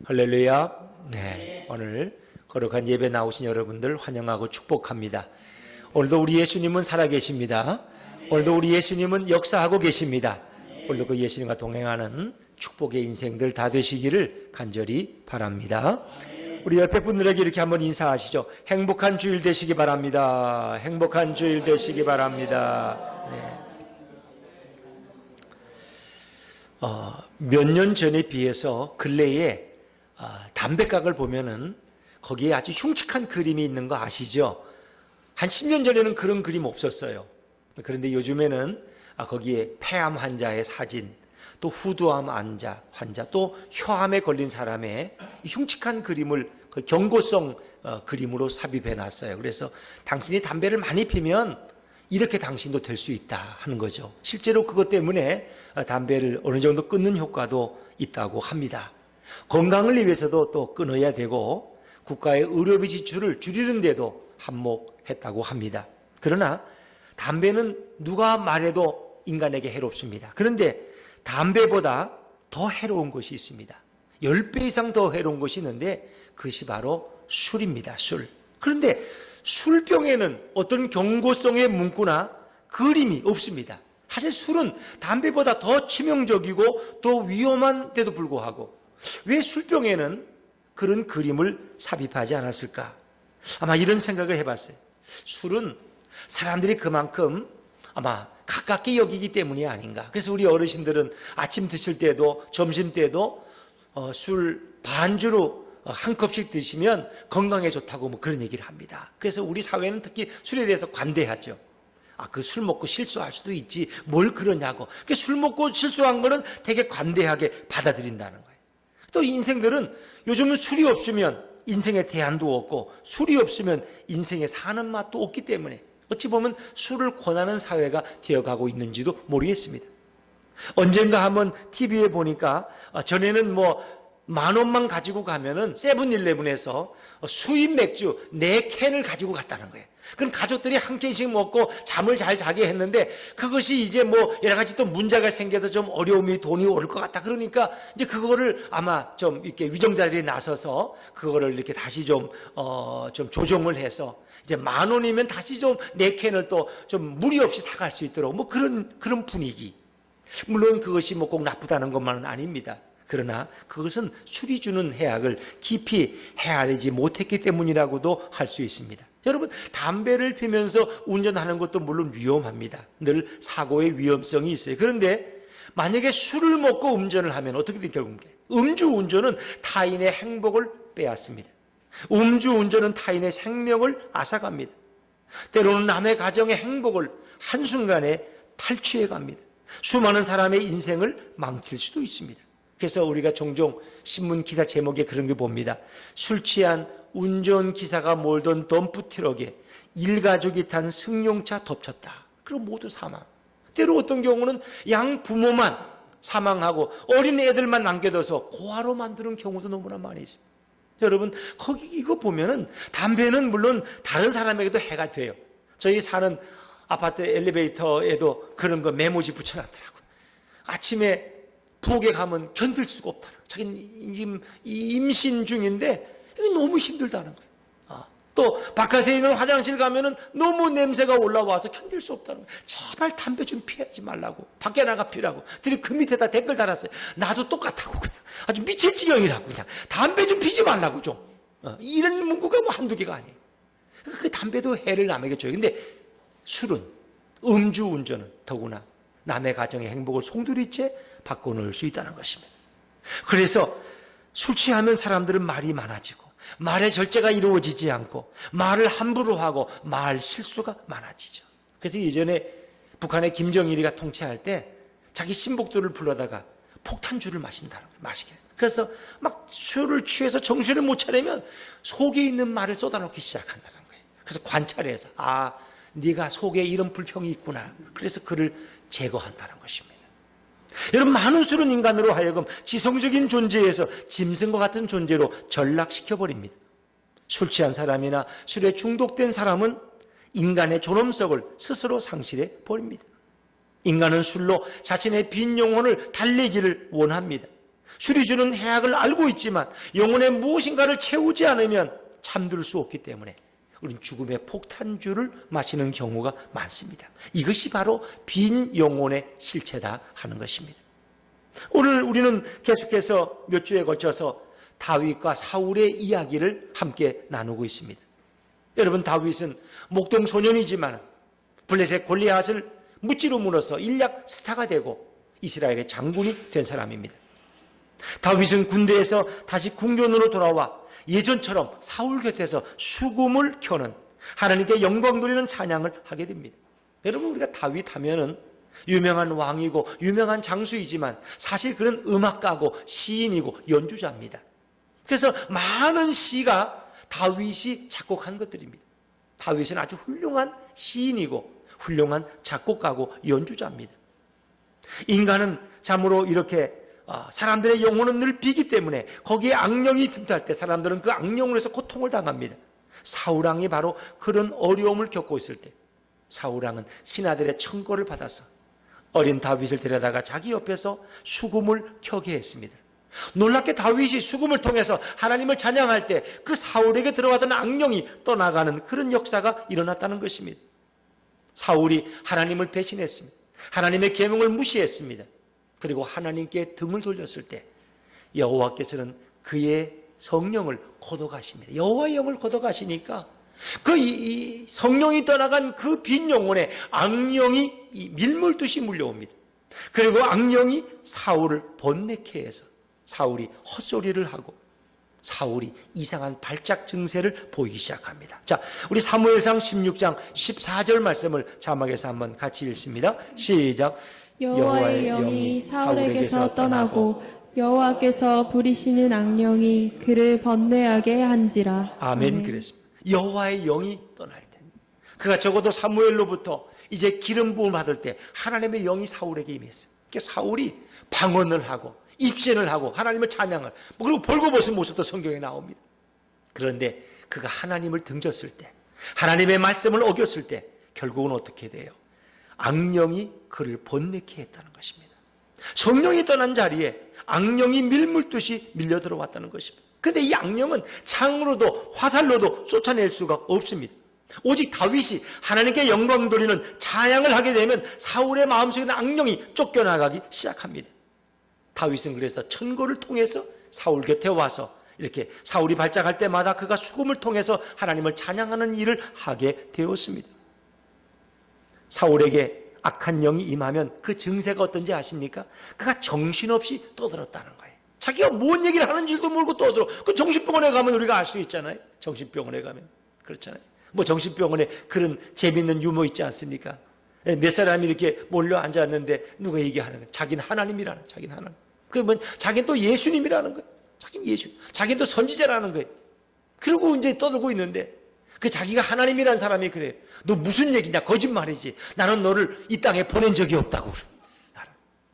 할렐루야. 네, 오늘 거룩한 예배 나오신 여러분들 환영하고 축복합니다. 오늘도 우리 예수님은 살아계십니다. 오늘도 우리 예수님은 역사하고 계십니다. 오늘도 그 예수님과 동행하는 축복의 인생들 다 되시기를 간절히 바랍니다. 우리 옆에 분들에게 이렇게 한번 인사하시죠. 행복한 주일 되시기 바랍니다. 행복한 주일 되시기 바랍니다. 네. 몇 년 전에 비해서 근래에 담배각을 보면은 거기에 아주 흉측한 그림이 있는 거 아시죠? 한 10년 전에는 그런 그림 없었어요. 그런데 요즘에는 거기에 폐암 환자의 사진, 또 후두암 환자, 또 혀암에 걸린 사람의 흉측한 그림을 경고성 그림으로 삽입해 놨어요. 그래서 당신이 담배를 많이 피면 이렇게 당신도 될 수 있다 하는 거죠. 실제로 그것 때문에 담배를 어느 정도 끊는 효과도 있다고 합니다. 건강을 위해서도 또 끊어야 되고 국가의 의료비 지출을 줄이는 데도 한몫했다고 합니다. 그러나 담배는 누가 말해도 인간에게 해롭습니다. 그런데 담배보다 더 해로운 것이 있습니다. 10배 이상 더 해로운 것이 있는데 그것이 바로 술입니다. 술. 그런데 술병에는 어떤 경고성의 문구나 그림이 없습니다. 사실 술은 담배보다 더 치명적이고 또 위험한데도 불구하고 왜 술병에는 그런 그림을 삽입하지 않았을까? 아마 이런 생각을 해봤어요. 술은 사람들이 그만큼 아마 가깝게 여기기 때문이 아닌가. 그래서 우리 어르신들은 아침 드실 때도 점심 때도 술 반주로 한 컵씩 드시면 건강에 좋다고 뭐 그런 얘기를 합니다. 그래서 우리 사회는 특히 술에 대해서 관대하죠. 그 술 먹고 실수할 수도 있지 뭘 그러냐고. 술 먹고 실수한 거는 되게 관대하게 받아들인다는 거예요. 또 인생들은 요즘은 술이 없으면 인생에 대안도 없고 술이 없으면 인생에 사는 맛도 없기 때문에 어찌 보면 술을 권하는 사회가 되어가고 있는지도 모르겠습니다. 언젠가 한번 TV에 보니까 전에는 10,000원만 가지고 가면은 세븐일레븐에서 수입 맥주 4캔을 가지고 갔다는 거예요. 그럼 가족들이 한 캔씩 먹고 잠을 잘 자게 했는데 그것이 이제 여러 가지 또 문제가 생겨서 좀 어려움이 돈이 오를 것 같다. 그러니까 이제 그거를 아마 좀 이렇게 위정자들이 나서서 그거를 이렇게 다시 좀 조정을 해서 이제 10,000원이면 다시 좀 4캔을 또 좀 무리 없이 사갈 수 있도록 그런 분위기. 물론 그것이 꼭 나쁘다는 것만은 아닙니다. 그러나 그것은 술이 주는 해악을 깊이 헤아리지 못했기 때문이라고도 할 수 있습니다. 여러분, 담배를 피면서 운전하는 것도 물론 위험합니다. 늘 사고의 위험성이 있어요. 그런데 만약에 술을 먹고 운전을 하면 어떻게 돼 결국은? 음주운전은 타인의 행복을 빼앗습니다. 음주운전은 타인의 생명을 앗아갑니다. 때로는 남의 가정의 행복을 한순간에 탈취해 갑니다. 수많은 사람의 인생을 망칠 수도 있습니다. 그래서 우리가 종종 신문 기사 제목에 그런 게 봅니다. 술 취한 운전기사가 몰던 덤프트럭에 일가족이 탄 승용차 덮쳤다. 그리고 모두 사망. 때로 어떤 경우는 양 부모만 사망하고 어린 애들만 남겨둬서 고아로 만드는 경우도 너무나 많이 있습니다. 여러분, 이거 보면은 담배는 물론 다른 사람에게도 해가 돼요. 저희 사는 아파트 엘리베이터에도 그런 거 메모지 붙여놨더라고요. 아침에 부엌에 가면 견딜 수가 없다는 거예요. 자기는 임신 중인데 너무 힘들다는 거예요. 또 바깥에 있는 화장실 가면은 너무 냄새가 올라와서 견딜 수 없다는 거예요. 제발 담배 좀 피하지 말라고. 밖에 나가 피라고. 그 밑에다 댓글 달았어요. 나도 똑같다고 그냥. 아주 미칠 지경이라고 그냥. 담배 좀 피지 말라고 좀. 이런 문구가 한두 개가 아니에요. 그 담배도 해를 남에게 줘요. 근데 술은, 음주운전은 더구나 남의 가정의 행복을 송두리째 바꿔놓을 수 있다는 것입니다. 그래서 술 취하면 사람들은 말이 많아지고 말의 절제가 이루어지지 않고 말을 함부로 하고 말 실수가 많아지죠. 그래서 예전에 북한의 김정일이가 통치할 때 자기 신복들을 불러다가 폭탄주를 마신다는 거예요. 마시게. 그래서 막 술을 취해서 정신을 못 차리면 속에 있는 말을 쏟아놓기 시작한다는 거예요. 그래서 관찰해서 네가 속에 이런 불평이 있구나. 그래서 그를 제거한다는 것입니다. 여러분, 많은 술은 인간으로 하여금 지성적인 존재에서 짐승과 같은 존재로 전락시켜버립니다. 술 취한 사람이나 술에 중독된 사람은 인간의 존엄성을 스스로 상실해 버립니다. 인간은 술로 자신의 빈 영혼을 달래기를 원합니다. 수리주는 해악을 알고 있지만 영혼에 무엇인가를 채우지 않으면 잠들 수 없기 때문에 우리는 죽음의 폭탄주를 마시는 경우가 많습니다. 이것이 바로 빈 영혼의 실체다 하는 것입니다. 오늘 우리는 계속해서 몇 주에 걸쳐서 다윗과 사울의 이야기를 함께 나누고 있습니다. 여러분, 다윗은 목동 소년이지만 블레셋 골리앗을 무찌로 물어서 일약 스타가 되고 이스라엘의 장군이 된 사람입니다. 다윗은 군대에서 다시 궁전으로 돌아와 예전처럼 사울 곁에서 수금을 켜는 하나님께 영광 돌리는 찬양을 하게 됩니다. 여러분, 우리가 다윗 하면은 유명한 왕이고 유명한 장수이지만 사실 그는 음악가고 시인이고 연주자입니다. 그래서 많은 시가 다윗이 작곡한 것들입니다. 다윗은 아주 훌륭한 시인이고 훌륭한 작곡가고 연주자입니다. 인간은 참으로 이렇게 사람들의 영혼은 늘 비기 때문에 거기에 악령이 틈탈 때 사람들은 그 악령으로 해서 고통을 당합니다. 사울왕이 바로 그런 어려움을 겪고 있을 때 사울왕은 신하들의 청거를 받아서 어린 다윗을 데려다가 자기 옆에서 수금을 켜게 했습니다. 놀랍게 다윗이 수금을 통해서 하나님을 찬양할 때 그 사울에게 들어왔던 악령이 떠나가는 그런 역사가 일어났다는 것입니다. 사울이 하나님을 배신했습니다. 하나님의 계명을 무시했습니다. 그리고 하나님께 등을 돌렸을 때 여호와께서는 그의 성령을 걷어가십니다. 여호와의 영을 걷어가시니까 그 성령이 떠나간 그 빈 영혼에 악령이 밀물듯이 물려옵니다. 그리고 악령이 사울을 번뇌케 해서 사울이 헛소리를 하고 사울이 이상한 발작 증세를 보이기 시작합니다. 자, 우리 사무엘상 16장 14절 말씀을 자막에서 한번 같이 읽습니다. 시작. 여호와의 영이 사울에게서 떠나고 여호와께서 부리시는 악령이 그를 번뇌하게 한지라. 아멘. 그랬습니다. 여호와의 영이 떠날 때 그가 적어도 사무엘로부터 이제 기름 부음을 받을 때 하나님의 영이 사울에게 임했어요. 그러니까 사울이 방언을 하고 입신을 하고 하나님을 찬양을 그리고 벌거벗은 모습도 성경에 나옵니다. 그런데 그가 하나님을 등졌을 때 하나님의 말씀을 어겼을 때 결국은 어떻게 돼요? 악령이 그를 번뇌케 했다는 것입니다. 성령이 떠난 자리에 악령이 밀물듯이 밀려 들어왔다는 것입니다. 그런데 이 악령은 창으로도 화살로도 쫓아낼 수가 없습니다. 오직 다윗이 하나님께 영광 돌리는 찬양을 하게 되면 사울의 마음속에 있는 악령이 쫓겨나가기 시작합니다. 다윗은 그래서 천거를 통해서 사울 곁에 와서 이렇게 사울이 발작할 때마다 그가 수금을 통해서 하나님을 찬양하는 일을 하게 되었습니다. 사울에게 악한 영이 임하면 그 증세가 어떤지 아십니까? 그가 정신없이 떠들었다는 거예요. 자기가 뭔 얘기를 하는 줄도 모르고 떠들어. 그 정신병원에 가면 우리가 알 수 있잖아요. 정신병원에 가면. 그렇잖아요. 뭐 정신병원에 그런 재밌는 유머 있지 않습니까? 몇 사람이 이렇게 몰려 앉았는데 누가 얘기하는 거예요? 자기는 하나님이라는, 자기는 하나님. 그러면 자기는 또 예수님이라는 거예요. 자기는 예수, 자기는 또 선지자라는 거예요. 그러고 이제 떠들고 있는데 그 자기가 하나님이라는 사람이 그래요. 너 무슨 얘기냐? 거짓말이지. 나는 너를 이 땅에 보낸 적이 없다고.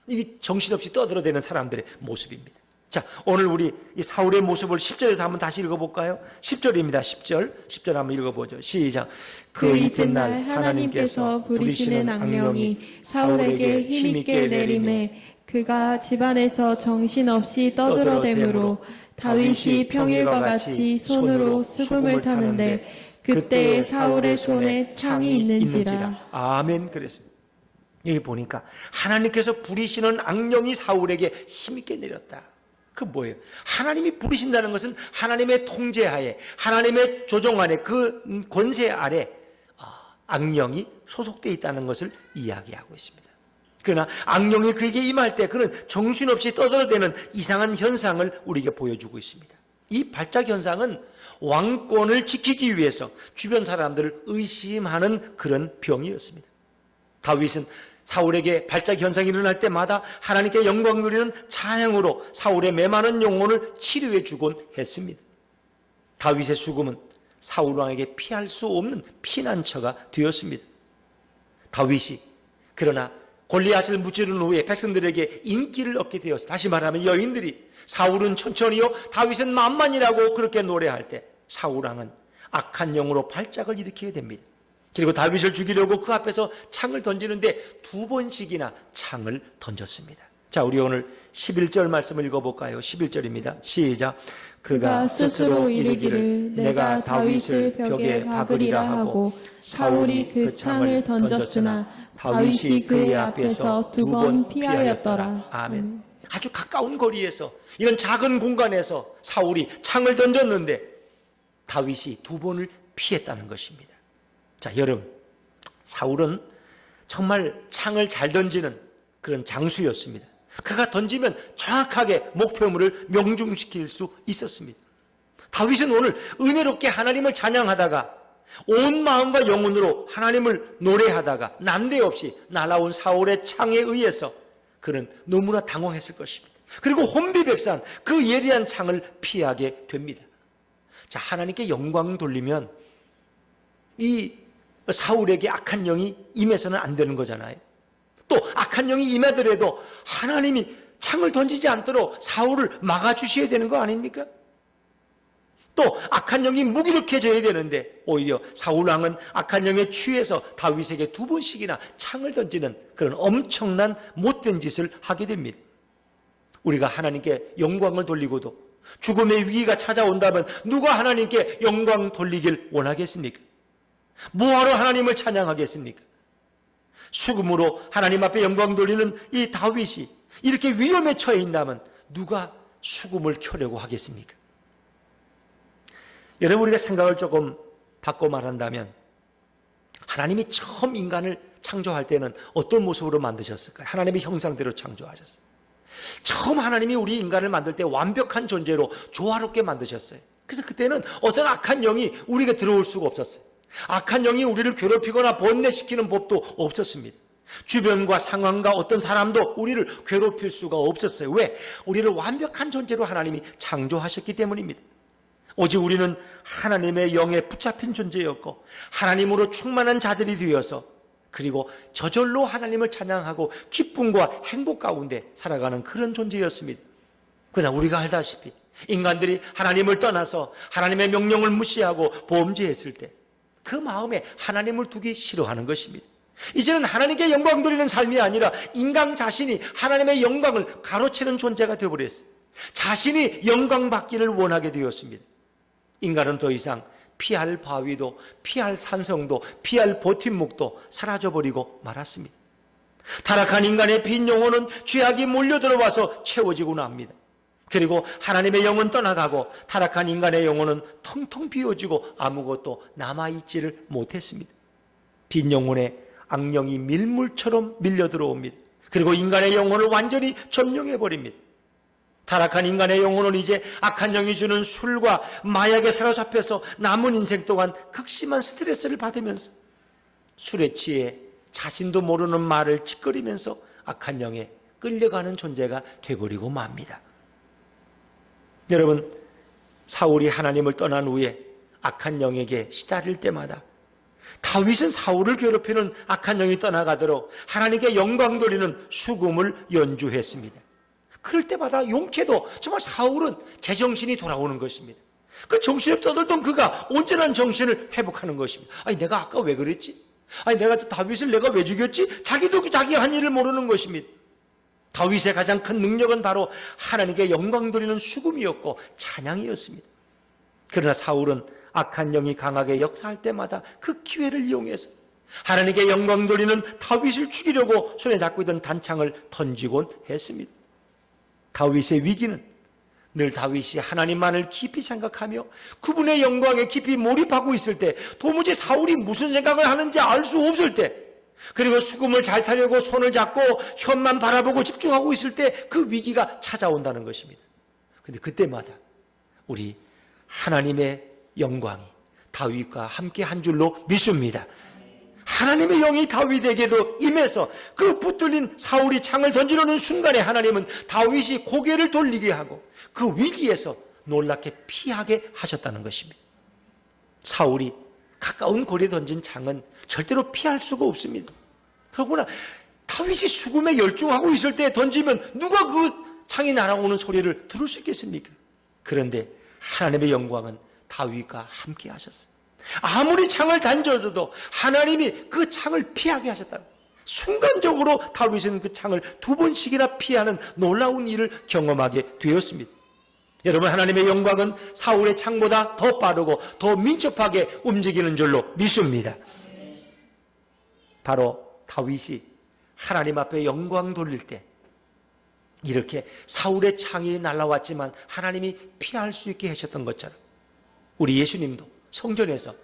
이게 정신없이 떠들어대는 사람들의 모습입니다. 자, 오늘 우리 이 사울의 모습을 10절에서 한번 다시 읽어볼까요? 10절입니다. 10절 한번 읽어보죠. 시작. 그 이튿날 하나님께서 부리시는 악령이 사울에게 힘있게 내림에 그가 집안에서 정신없이 떠들어대므로 다윗이 평일과 같이 손으로 수금을 타는데 그때에 사울의 손에 창이 있는지라. 아멘. 그랬습니다. 여기 보니까 하나님께서 부리시는 악령이 사울에게 힘있게 내렸다. 그 뭐예요? 하나님이 부르신다는 것은 하나님의 통제하에 하나님의 조종 아래 그 권세 아래 악령이 소속되어 있다는 것을 이야기하고 있습니다. 그러나 악령이 그에게 임할 때 그는 정신없이 떠들어대는 이상한 현상을 우리에게 보여주고 있습니다. 이 발작 현상은 왕권을 지키기 위해서 주변 사람들을 의심하는 그런 병이었습니다. 다윗은 사울에게 발작 현상이 일어날 때마다 하나님께 영광 누리는 찬양으로 사울의 메마른 영혼을 치료해 주곤 했습니다. 다윗의 수금은 사울 왕에게 피할 수 없는 피난처가 되었습니다. 다윗이 그러나 골리앗을 무찌른 후에 백성들에게 인기를 얻게 되었습니다. 다시 말하면 여인들이 사울은 천천히요 다윗은 만만이라고 그렇게 노래할 때 사울 왕은 악한 영으로 발작을 일으키게 됩니다. 그리고 다윗을 죽이려고 그 앞에서 창을 던지는데 2번씩이나 창을 던졌습니다. 자, 우리 오늘 11절 말씀을 읽어볼까요? 11절입니다. 시작. 그가 스스로 이르기를 내가 다윗을 벽에 박으리라 하고 사울이 그 창을 던졌으나 다윗이 그의 앞에서 2번 피하였더라. 아멘. 아주 가까운 거리에서, 이런 작은 공간에서 사울이 창을 던졌는데 다윗이 2번을 피했다는 것입니다. 자, 여러분, 사울은 정말 창을 잘 던지는 그런 장수였습니다. 그가 던지면 정확하게 목표물을 명중시킬 수 있었습니다. 다윗은 오늘 은혜롭게 하나님을 찬양하다가 온 마음과 영혼으로 하나님을 노래하다가 난데없이 날아온 사울의 창에 의해서 그는 너무나 당황했을 것입니다. 그리고 혼비백산 그 예리한 창을 피하게 됩니다. 자, 하나님께 영광 돌리면 이 사울에게 악한 영이 임해서는 안 되는 거잖아요. 또 악한 영이 임하더라도 하나님이 창을 던지지 않도록 사울을 막아주셔야 되는 거 아닙니까? 또 악한 영이 무기력해져야 되는데 오히려 사울왕은 악한 영에 취해서 다윗에게 2번씩이나 창을 던지는 그런 엄청난 못된 짓을 하게 됩니다. 우리가 하나님께 영광을 돌리고도 죽음의 위기가 찾아온다면 누가 하나님께 영광 돌리길 원하겠습니까? 뭐하러 하나님을 찬양하겠습니까? 수금으로 하나님 앞에 영광 돌리는 이 다윗이 이렇게 위험에 처해 있다면 누가 수금을 켜려고 하겠습니까? 여러분, 우리가 생각을 조금 바꿔 말한다면 하나님이 처음 인간을 창조할 때는 어떤 모습으로 만드셨을까요? 하나님의 형상대로 창조하셨어요. 처음 하나님이 우리 인간을 만들 때 완벽한 존재로 조화롭게 만드셨어요. 그래서 그때는 어떤 악한 영이 우리에게 들어올 수가 없었어요. 악한 영이 우리를 괴롭히거나 번뇌시키는 법도 없었습니다. 주변과 상황과 어떤 사람도 우리를 괴롭힐 수가 없었어요. 왜? 우리를 완벽한 존재로 하나님이 창조하셨기 때문입니다. 오직 우리는 하나님의 영에 붙잡힌 존재였고 하나님으로 충만한 자들이 되어서 그리고 저절로 하나님을 찬양하고 기쁨과 행복 가운데 살아가는 그런 존재였습니다. 그러나 우리가 알다시피 인간들이 하나님을 떠나서 하나님의 명령을 무시하고 범죄했을 때 그 마음에 하나님을 두기 싫어하는 것입니다. 이제는 하나님께 영광 돌리는 삶이 아니라 인간 자신이 하나님의 영광을 가로채는 존재가 되어버렸어요. 자신이 영광 받기를 원하게 되었습니다. 인간은 더 이상 피할 바위도 피할 산성도 피할 버팀목도 사라져버리고 말았습니다. 타락한 인간의 빈 영혼은 죄악이 몰려들어와서 채워지고 납니다. 그리고 하나님의 영은 떠나가고 타락한 인간의 영혼은 텅텅 비어지고 아무것도 남아있지를 못했습니다. 빈 영혼에 악령이 밀물처럼 밀려들어옵니다. 그리고 인간의 영혼을 완전히 점령해버립니다. 타락한 인간의 영혼은 이제 악한 영이 주는 술과 마약에 사로잡혀서 남은 인생 동안 극심한 스트레스를 받으면서 술에 취해 자신도 모르는 말을 찌꺼리면서 악한 영에 끌려가는 존재가 되어버리고 맙니다. 여러분, 사울이 하나님을 떠난 후에 악한 영에게 시달릴 때마다 다윗은 사울을 괴롭히는 악한 영이 떠나가도록 하나님께 영광 돌리는 수금을 연주했습니다. 그럴 때마다 용케도 정말 사울은 제정신이 돌아오는 것입니다. 그 정신을 떠들던 그가 온전한 정신을 회복하는 것입니다. 아니, 내가 아까 왜 그랬지? 아니, 내가 다윗을 내가 왜 죽였지? 자기도 자기 한 일을 모르는 것입니다. 다윗의 가장 큰 능력은 바로 하나님께 영광 돌리는 수금이었고 찬양이었습니다. 그러나 사울은 악한 영이 강하게 역사할 때마다 그 기회를 이용해서 하나님께 영광 돌리는 다윗을 죽이려고 손에 잡고 있던 단창을 던지곤 했습니다. 다윗의 위기는 늘 다윗이 하나님만을 깊이 생각하며 그분의 영광에 깊이 몰입하고 있을 때, 도무지 사울이 무슨 생각을 하는지 알 수 없을 때, 그리고 수금을 잘 타려고 손을 잡고 현만 바라보고 집중하고 있을 때 그 위기가 찾아온다는 것입니다. 그런데 그때마다 우리 하나님의 영광이 다윗과 함께 한 줄로 믿습니다. 하나님의 영이 다윗에게도 임해서 그 붙들린 사울이 창을 던지려는 순간에 하나님은 다윗이 고개를 돌리게 하고 그 위기에서 놀랍게 피하게 하셨다는 것입니다. 사울이 가까운 거리에 던진 창은 절대로 피할 수가 없습니다. 그러나 다윗이 수금에 열중하고 있을 때 던지면 누가 그 창이 날아오는 소리를 들을 수 있겠습니까? 그런데 하나님의 영광은 다윗과 함께 하셨어요. 아무리 창을 던져도 하나님이 그 창을 피하게 하셨다. 순간적으로 다윗은 그 창을 2번씩이나 피하는 놀라운 일을 경험하게 되었습니다. 여러분, 하나님의 영광은 사울의 창보다 더 빠르고 더 민첩하게 움직이는 줄로 믿습니다. 바로 다윗이 하나님 앞에 영광 돌릴 때 이렇게 사울의 창이 날아왔지만 하나님이 피할 수 있게 하셨던 것처럼 우리 예수님도 성전에서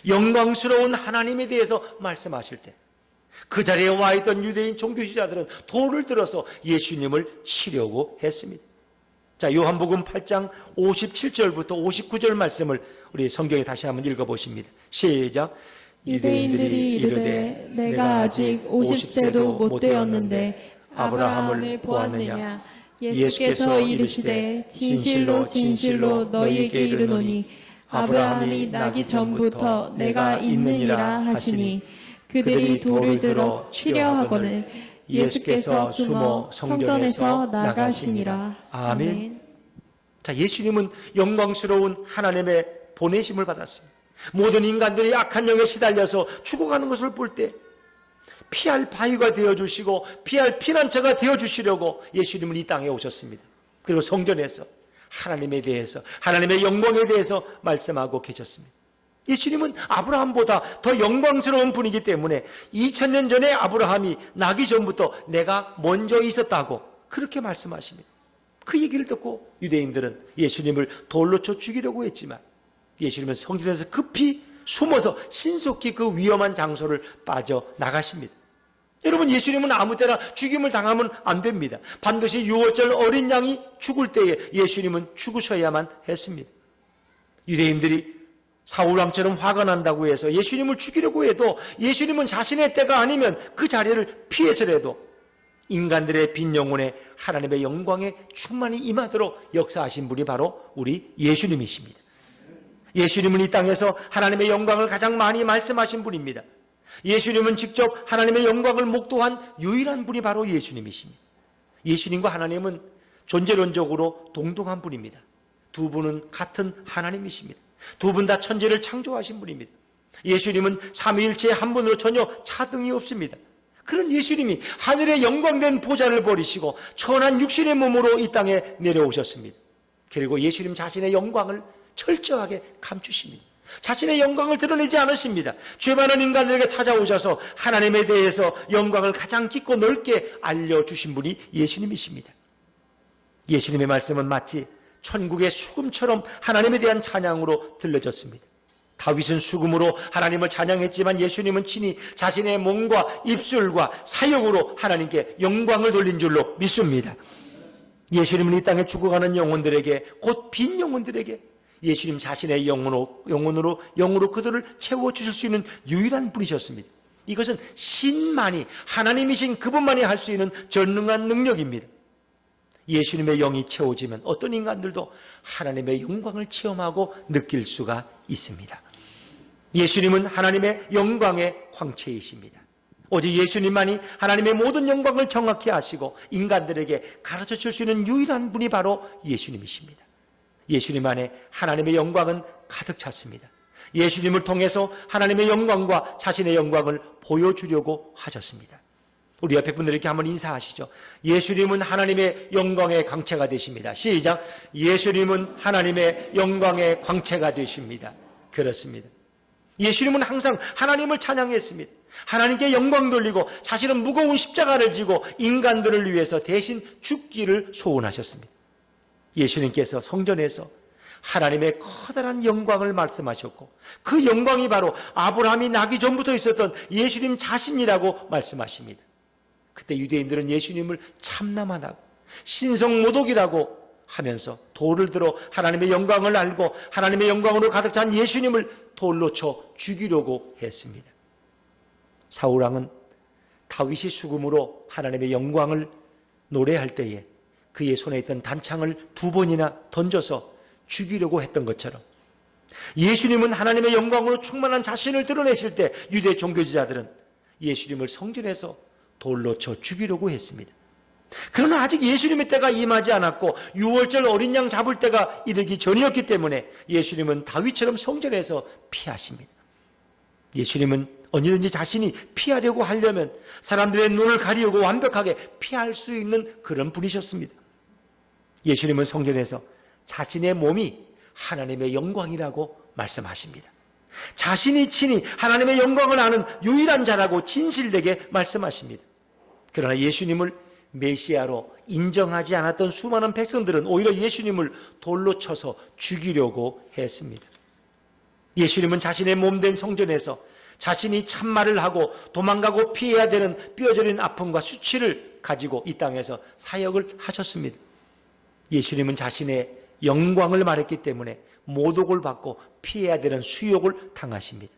영광스러운 하나님에 대해서 말씀하실 때 그 자리에 와 있던 유대인 종교지자들은 돌을 들어서 예수님을 치려고 했습니다. 자, 요한복음 8장 57절부터 59절 말씀을 우리 성경에 다시 한번 읽어보십니다. 시작. 유대인들이 이르되 내가 아직 50세도 못 되었는데 아브라함을 보았느냐. 예수께서 이르시되 진실로 진실로 너희에게 이르노니 아브라함이 나기 전부터 내가 있느니라 하시니 그들이 돌을 들어 치려 하거늘 예수께서 숨어 성전에서 나가시니라. 아멘. 자, 예수님은 영광스러운 하나님의 보내심을 받았습니다. 모든 인간들이 악한 영에 시달려서 죽어가는 것을 볼 때 피할 바위가 되어주시고 피할 피난처가 되어주시려고 예수님은 이 땅에 오셨습니다. 그리고 성전에서 하나님에 대해서, 하나님의 영광에 대해서 말씀하고 계셨습니다. 예수님은 아브라함보다 더 영광스러운 분이기 때문에 2000년 전에 아브라함이 나기 전부터 내가 먼저 있었다고 그렇게 말씀하십니다. 그 얘기를 듣고 유대인들은 예수님을 돌로 쳐 죽이려고 했지만 예수님은 성전에서 급히 숨어서 신속히 그 위험한 장소를 빠져나가십니다. 여러분, 예수님은 아무 때나 죽임을 당하면 안 됩니다. 반드시 유월절 어린 양이 죽을 때에 예수님은 죽으셔야만 했습니다. 유대인들이 사울왕처럼 화가 난다고 해서 예수님을 죽이려고 해도 예수님은 자신의 때가 아니면 그 자리를 피해서라도 인간들의 빈 영혼에 하나님의 영광에 충만히 임하도록 역사하신 분이 바로 우리 예수님이십니다. 예수님은 이 땅에서 하나님의 영광을 가장 많이 말씀하신 분입니다. 예수님은 직접 하나님의 영광을 목도한 유일한 분이 바로 예수님이십니다. 예수님과 하나님은 존재론적으로 동등한 분입니다. 두 분은 같은 하나님이십니다. 두 분 다 천지를 창조하신 분입니다. 예수님은 삼위일체 한 분으로 전혀 차등이 없습니다. 그런 예수님이 하늘의 영광된 보좌를 버리시고 천한 육신의 몸으로 이 땅에 내려오셨습니다. 그리고 예수님 자신의 영광을 철저하게 감추십니다. 자신의 영광을 드러내지 않으십니다. 죄 많은 인간들에게 찾아오셔서 하나님에 대해서 영광을 가장 깊고 넓게 알려주신 분이 예수님이십니다. 예수님의 말씀은 마치 천국의 수금처럼 하나님에 대한 찬양으로 들려졌습니다. 다윗은 수금으로 하나님을 찬양했지만 예수님은 친히 자신의 몸과 입술과 사역으로 하나님께 영광을 돌린 줄로 믿습니다. 예수님은 이 땅에 죽어가는 영혼들에게, 곧 빈 영혼들에게 예수님 자신의 영으로 그들을 채워주실 수 있는 유일한 분이셨습니다. 이것은 신만이, 하나님이신 그분만이 할 수 있는 전능한 능력입니다. 예수님의 영이 채워지면 어떤 인간들도 하나님의 영광을 체험하고 느낄 수가 있습니다. 예수님은 하나님의 영광의 광채이십니다. 오직 예수님만이 하나님의 모든 영광을 정확히 아시고 인간들에게 가르쳐 줄 수 있는 유일한 분이 바로 예수님이십니다. 예수님 안에 하나님의 영광은 가득 찼습니다. 예수님을 통해서 하나님의 영광과 자신의 영광을 보여주려고 하셨습니다. 우리 옆에 분들에게 한번 인사하시죠. 예수님은 하나님의 영광의 광채가 되십니다. 시작. 예수님은 하나님의 영광의 광채가 되십니다. 그렇습니다. 예수님은 항상 하나님을 찬양했습니다. 하나님께 영광 돌리고 자신은 무거운 십자가를 지고 인간들을 위해서 대신 죽기를 소원하셨습니다. 예수님께서 성전에서 하나님의 커다란 영광을 말씀하셨고 그 영광이 바로 아브라함이 나기 전부터 있었던 예수님 자신이라고 말씀하십니다. 그때 유대인들은 예수님을 참남하다고 신성모독이라고 하면서 돌을 들어 하나님의 영광을 알고 하나님의 영광으로 가득 찬 예수님을 돌로 쳐 죽이려고 했습니다. 사울왕은 다윗이 수금으로 하나님의 영광을 노래할 때에 그의 손에 있던 단창을 2번이나 던져서 죽이려고 했던 것처럼 예수님은 하나님의 영광으로 충만한 자신을 드러내실 때 유대 종교지자들은 예수님을 성전에서 돌로 쳐 죽이려고 했습니다. 그러나 아직 예수님의 때가 임하지 않았고 유월절 어린 양 잡을 때가 이르기 전이었기 때문에 예수님은 다윗처럼 성전에서 피하십니다. 예수님은 언제든지 자신이 피하려고 하려면 사람들의 눈을 가리우고 완벽하게 피할 수 있는 그런 분이셨습니다. 예수님은 성경에서 자신의 몸이 하나님의 영광이라고 말씀하십니다. 자신이 친히 하나님의 영광을 아는 유일한 자라고 진실되게 말씀하십니다. 그러나 예수님을 메시아로 인정하지 않았던 수많은 백성들은 오히려 예수님을 돌로 쳐서 죽이려고 했습니다. 예수님은 자신의 몸된 성전에서 자신이 참말을 하고 도망가고 피해야 되는 뼈저린 아픔과 수치를 가지고 이 땅에서 사역을 하셨습니다. 예수님은 자신의 영광을 말했기 때문에 모독을 받고 피해야 되는 수욕을 당하십니다.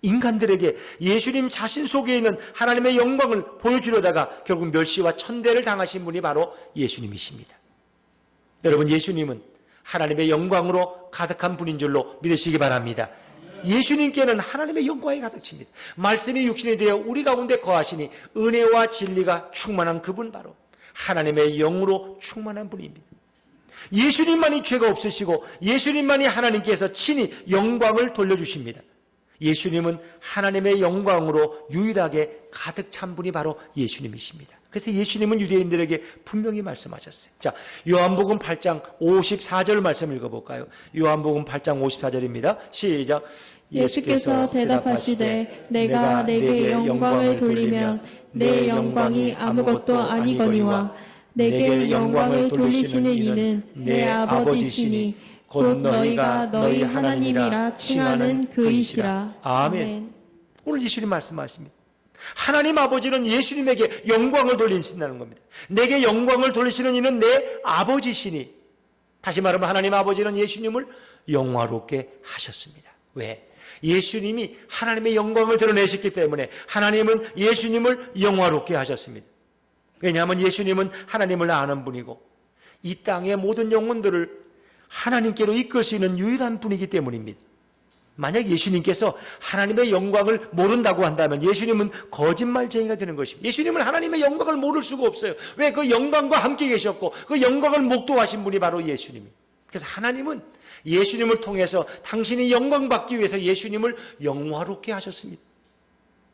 인간들에게 예수님 자신 속에 있는 하나님의 영광을 보여주려다가 결국 멸시와 천대를 당하신 분이 바로 예수님이십니다. 여러분, 예수님은 하나님의 영광으로 가득한 분인 줄로 믿으시기 바랍니다. 예수님께는 하나님의 영광이 가득 칩니다. 말씀이 육신이 되어 우리 가운데 거하시니 은혜와 진리가 충만한 그분, 바로 하나님의 영으로 충만한 분입니다. 예수님만이 죄가 없으시고 예수님만이 하나님께서 친히 영광을 돌려주십니다. 예수님은 하나님의 영광으로 유일하게 가득 찬 분이 바로 예수님이십니다. 그래서 예수님은 유대인들에게 분명히 말씀하셨어요. 자, 요한복음 8장 54절 말씀 읽어볼까요? 요한복음 8장 54절입니다. 시작. 예수께서 대답하시되 내가 내게 영광을 돌리면 내 영광이 아무것도 아니거니와 내게 영광을 돌리시는 이는 내 아버지시니 곧 너희가 너희 하나님이라 칭하는 그이시라. 아멘. 오늘 예수님 말씀하십니다. 하나님 아버지는 예수님에게 영광을 돌리신다는 겁니다. 내게 영광을 돌리시는 이는 내 아버지시니, 다시 말하면 하나님 아버지는 예수님을 영화롭게 하셨습니다. 왜? 예수님이 하나님의 영광을 드러내셨기 때문에 하나님은 예수님을 영화롭게 하셨습니다. 왜냐하면 예수님은 하나님을 아는 분이고 이 땅의 모든 영혼들을 하나님께로 이끌 수 있는 유일한 분이기 때문입니다. 만약 예수님께서 하나님의 영광을 모른다고 한다면 예수님은 거짓말쟁이가 되는 것입니다. 예수님은 하나님의 영광을 모를 수가 없어요. 왜? 그 영광과 함께 계셨고 그 영광을 목도하신 분이 바로 예수님입니다. 그래서 하나님은 예수님을 통해서 당신이 영광 받기 위해서 예수님을 영화롭게 하셨습니다.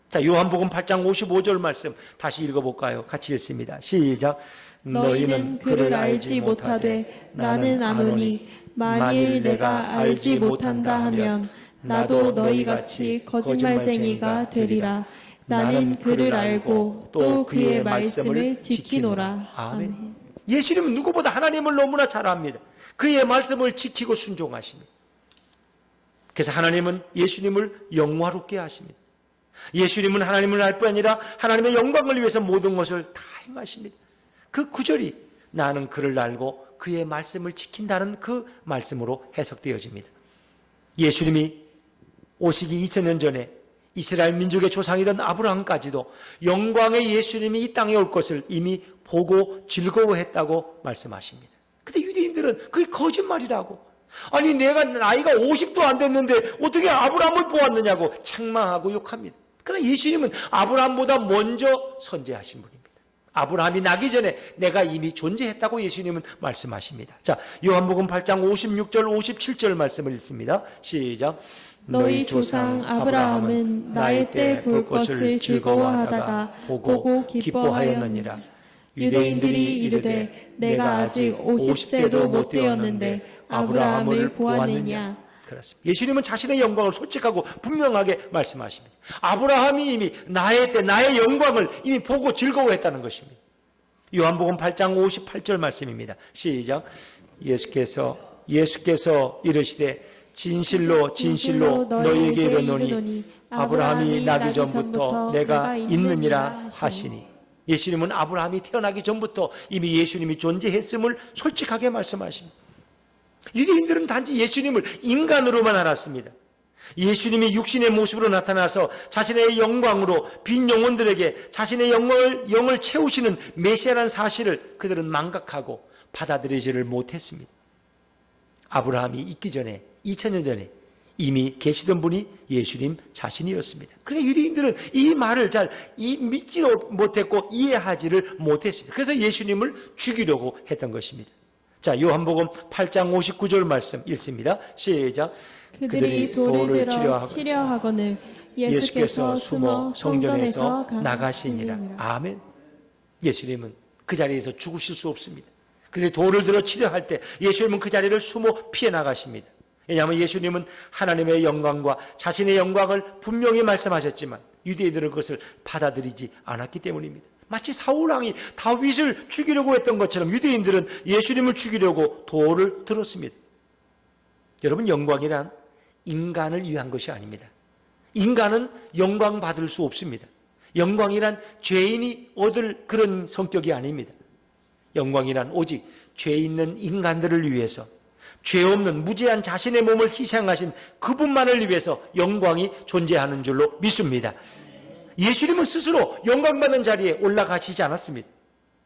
자, 요한복음 8장 55절 말씀 다시 읽어볼까요? 같이 읽습니다. 시작. 너희는 그를 알지 못하되 나는 아노니 만일 내가 알지 못한다 하면 나도 너희같이 거짓말쟁이가 되리라. 나는 그를 알고 또 그의 말씀을 지키노라. 아멘. 예수님은 누구보다 하나님을 너무나 잘 압니다. 그의 말씀을 지키고 순종하십니다. 그래서 하나님은 예수님을 영화롭게 하십니다. 예수님은 하나님을 알 뿐 아니라 하나님의 영광을 위해서 모든 것을 다 행하십니다. 그 구절이 나는 그를 알고 그의 말씀을 지킨다는 그 말씀으로 해석되어집니다. 예수님이 오시기 2000년 전에 이스라엘 민족의 조상이던 아브라함까지도 영광의 예수님이 이 땅에 올 것을 이미 보고 즐거워했다고 말씀하십니다. 근데 유대인들은 그게 거짓말이라고, 아니 내가 나이가 50도 안 됐는데 어떻게 아브라함을 보았느냐고 책망하고 욕합니다. 그러나 예수님은 아브라함보다 먼저 선재하신 분입니다. 아브라함이 나기 전에 내가 이미 존재했다고 예수님은 말씀하십니다. 자, 요한복음 8장 56절 57절 말씀을 읽습니다. 시작. 너희 조상 아브라함은 나의 때 볼 것을 즐거워하다가 보고 기뻐하였느니라. 유대인들이 이르되 내가 아직 50세도 못 되었는데 아브라함을 보았느냐. 그렇습니다. 예수님은 자신의 영광을 솔직하고 분명하게 말씀하십니다. 아브라함이 이미 나의 때 나의 영광을 이미 보고 즐거워했다는 것입니다. 요한복음 8장 58절 말씀입니다. 시작. 예수께서 이르시되 진실로 진실로 너희에게 이르노니 아브라함이 나기 전부터 내가 있느니라 하시니. 예수님은 아브라함이 태어나기 전부터 이미 예수님이 존재했음을 솔직하게 말씀하십니다. 유대인들은 단지 예수님을 인간으로만 알았습니다. 예수님이 육신의 모습으로 나타나서 자신의 영광으로 빈 영혼들에게 자신의 영을 채우시는 메시아라는 사실을 그들은 망각하고 받아들이지를 못했습니다. 아브라함이 있기 전에 2000년 전에 이미 계시던 분이 예수님 자신이었습니다. 그런데 유대인들은 이 말을 잘 믿지 못했고 이해하지를 못했습니다. 그래서 예수님을 죽이려고 했던 것입니다. 자, 요한복음 8장 59절 말씀 읽습니다. 시작. 그들이 돌을 들어 치려하거늘 예수께서 숨어 성전에서 나가시니라. 나가시니라. 아멘. 예수님은 그 자리에서 죽으실 수 없습니다. 그래서 돌을 들어 치려할 때 예수님은 그 자리를 숨어 피해 나가십니다. 왜냐하면 예수님은 하나님의 영광과 자신의 영광을 분명히 말씀하셨지만 유대인들은 그것을 받아들이지 않았기 때문입니다. 마치 사울왕이 다윗을 죽이려고 했던 것처럼 유대인들은 예수님을 죽이려고 돌을 들었습니다. 여러분, 영광이란 인간을 위한 것이 아닙니다. 인간은 영광 받을 수 없습니다. 영광이란 죄인이 얻을 그런 성격이 아닙니다. 영광이란 오직 죄 있는 인간들을 위해서, 죄 없는 무죄한 자신의 몸을 희생하신 그분만을 위해서 영광이 존재하는 줄로 믿습니다. 예수님은 스스로 영광받는 자리에 올라가시지 않았습니다.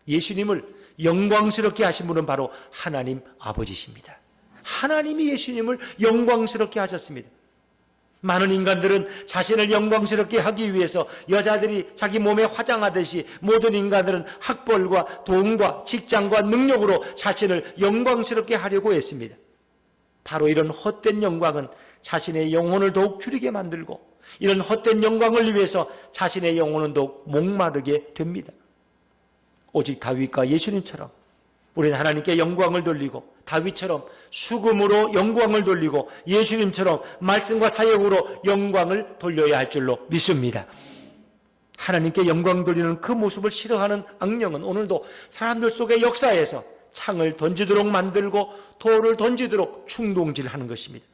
예수님을 영광스럽게 하신 분은 바로 하나님 아버지십니다. 하나님이 예수님을 영광스럽게 하셨습니다. 많은 인간들은 자신을 영광스럽게 하기 위해서 여자들이 자기 몸에 화장하듯이 모든 인간들은 학벌과 돈과 직장과 능력으로 자신을 영광스럽게 하려고 했습니다. 바로 이런 헛된 영광은 자신의 영혼을 더욱 줄이게 만들고, 이런 헛된 영광을 위해서 자신의 영혼은 더욱 목마르게 됩니다. 오직 다윗과 예수님처럼 우리는 하나님께 영광을 돌리고, 다윗처럼 수금으로 영광을 돌리고, 예수님처럼 말씀과 사역으로 영광을 돌려야 할 줄로 믿습니다. 하나님께 영광 돌리는 그 모습을 싫어하는 악령은 오늘도 사람들 속의 역사에서 창을 던지도록 만들고 돌을 던지도록 충동질하는 것입니다.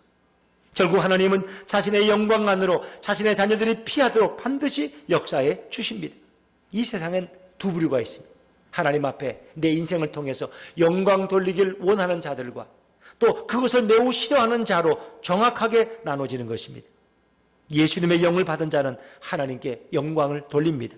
결국 하나님은 자신의 영광 안으로 자신의 자녀들이 피하도록 반드시 역사해 주십니다. 이 세상엔 두 부류가 있습니다. 하나님 앞에 내 인생을 통해서 영광 돌리길 원하는 자들과 또 그것을 매우 싫어하는 자로 정확하게 나눠지는 것입니다. 예수님의 영을 받은 자는 하나님께 영광을 돌립니다.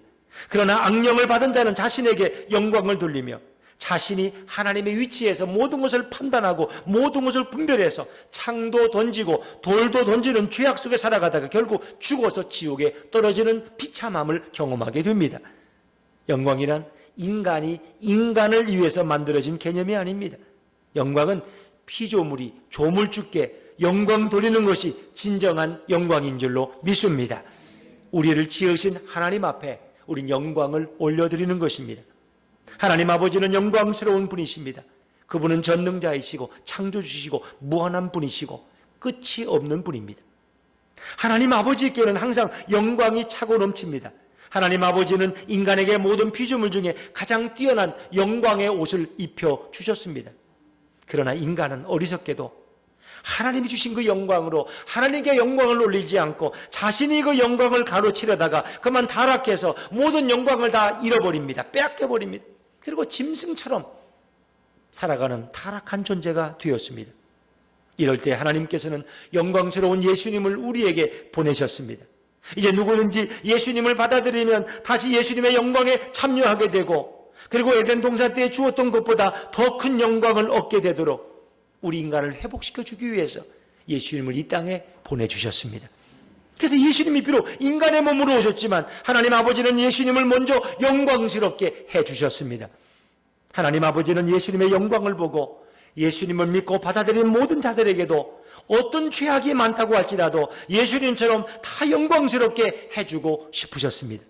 그러나 악령을 받은 자는 자신에게 영광을 돌리며 자신이 하나님의 위치에서 모든 것을 판단하고 모든 것을 분별해서 창도 던지고 돌도 던지는 죄악 속에 살아가다가 결국 죽어서 지옥에 떨어지는 비참함을 경험하게 됩니다. 영광이란 인간이 인간을 위해서 만들어진 개념이 아닙니다. 영광은 피조물이 조물주께 영광 돌리는 것이 진정한 영광인 줄로 믿습니다. 우리를 지으신 하나님 앞에 우린 영광을 올려드리는 것입니다. 하나님 아버지는 영광스러운 분이십니다. 그분은 전능자이시고 창조주시고 무한한 분이시고 끝이 없는 분입니다. 하나님 아버지께는 항상 영광이 차고 넘칩니다. 하나님 아버지는 인간에게 모든 피조물 중에 가장 뛰어난 영광의 옷을 입혀 주셨습니다. 그러나 인간은 어리석게도 하나님이 주신 그 영광으로 하나님께 영광을 올리지 않고 자신이 그 영광을 가로치려다가 그만 타락해서 모든 영광을 다 잃어버립니다. 빼앗겨버립니다. 그리고 짐승처럼 살아가는 타락한 존재가 되었습니다. 이럴 때 하나님께서는 영광스러운 예수님을 우리에게 보내셨습니다. 이제 누구든지 예수님을 받아들이면 다시 예수님의 영광에 참여하게 되고, 그리고 에덴 동산 때에 주었던 것보다 더 큰 영광을 얻게 되도록 우리 인간을 회복시켜 주기 위해서 예수님을 이 땅에 보내주셨습니다. 그래서 예수님이 비록 인간의 몸으로 오셨지만 하나님 아버지는 예수님을 먼저 영광스럽게 해주셨습니다. 하나님 아버지는 예수님의 영광을 보고 예수님을 믿고 받아들인 모든 자들에게도 어떤 죄악이 많다고 할지라도 예수님처럼 다 영광스럽게 해주고 싶으셨습니다.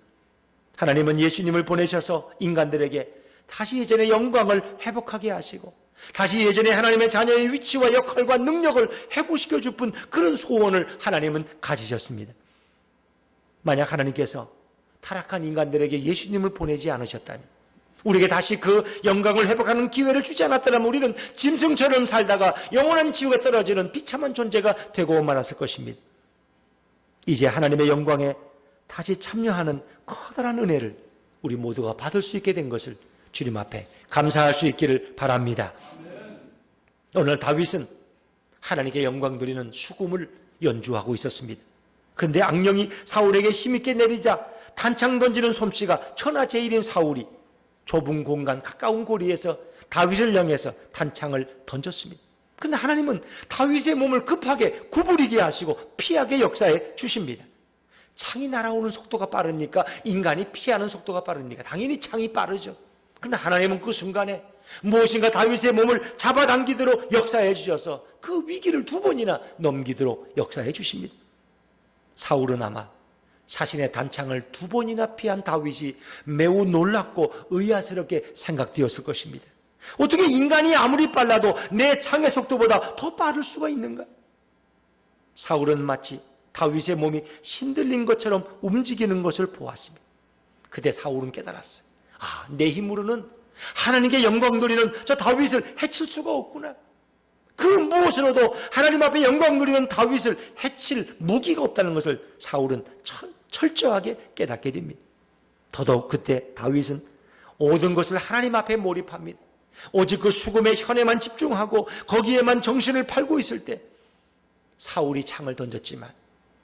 하나님은 예수님을 보내셔서 인간들에게 다시 예전의 영광을 회복하게 하시고 다시 예전에 하나님의 자녀의 위치와 역할과 능력을 회복시켜 주픈 그런 소원을 하나님은 가지셨습니다. 만약 하나님께서 타락한 인간들에게 예수님을 보내지 않으셨다면, 우리에게 다시 그 영광을 회복하는 기회를 주지 않았다면 우리는 짐승처럼 살다가 영원한 지옥에 떨어지는 비참한 존재가 되고 말았을 것입니다. 이제 하나님의 영광에 다시 참여하는 커다란 은혜를 우리 모두가 받을 수 있게 된 것을 주님 앞에 감사할 수 있기를 바랍니다. 오늘 다윗은 하나님께 영광 드리는 수금을 연주하고 있었습니다. 그런데 악령이 사울에게 힘있게 내리자 단창 던지는 솜씨가 천하제일인 사울이 좁은 공간 가까운 거리에서 다윗을 향해서 단창을 던졌습니다. 그런데 하나님은 다윗의 몸을 급하게 구부리게 하시고 피하게 역사해 주십니다. 창이 날아오는 속도가 빠릅니까? 인간이 피하는 속도가 빠릅니까? 당연히 창이 빠르죠. 그러나 하나님은 그 순간에 무엇인가 다윗의 몸을 잡아당기도록 역사해 주셔서 그 위기를 2번이나 넘기도록 역사해 주십니다. 사울은 아마 자신의 단창을 2번이나 피한 다윗이 매우 놀랍고 의아스럽게 생각되었을 것입니다. 어떻게 인간이 아무리 빨라도 내 창의 속도보다 더 빠를 수가 있는가? 사울은 마치 다윗의 몸이 신들린 것처럼 움직이는 것을 보았습니다. 그때 사울은 깨달았어요. 내 힘으로는 하나님께 영광 돌리는 저 다윗을 해칠 수가 없구나. 그 무엇으로도 하나님 앞에 영광 돌리는 다윗을 해칠 무기가 없다는 것을 사울은 철저하게 깨닫게 됩니다. 더더욱 그때 다윗은 모든 것을 하나님 앞에 몰입합니다. 오직 그 수금의 현에만 집중하고 거기에만 정신을 팔고 있을 때 사울이 창을 던졌지만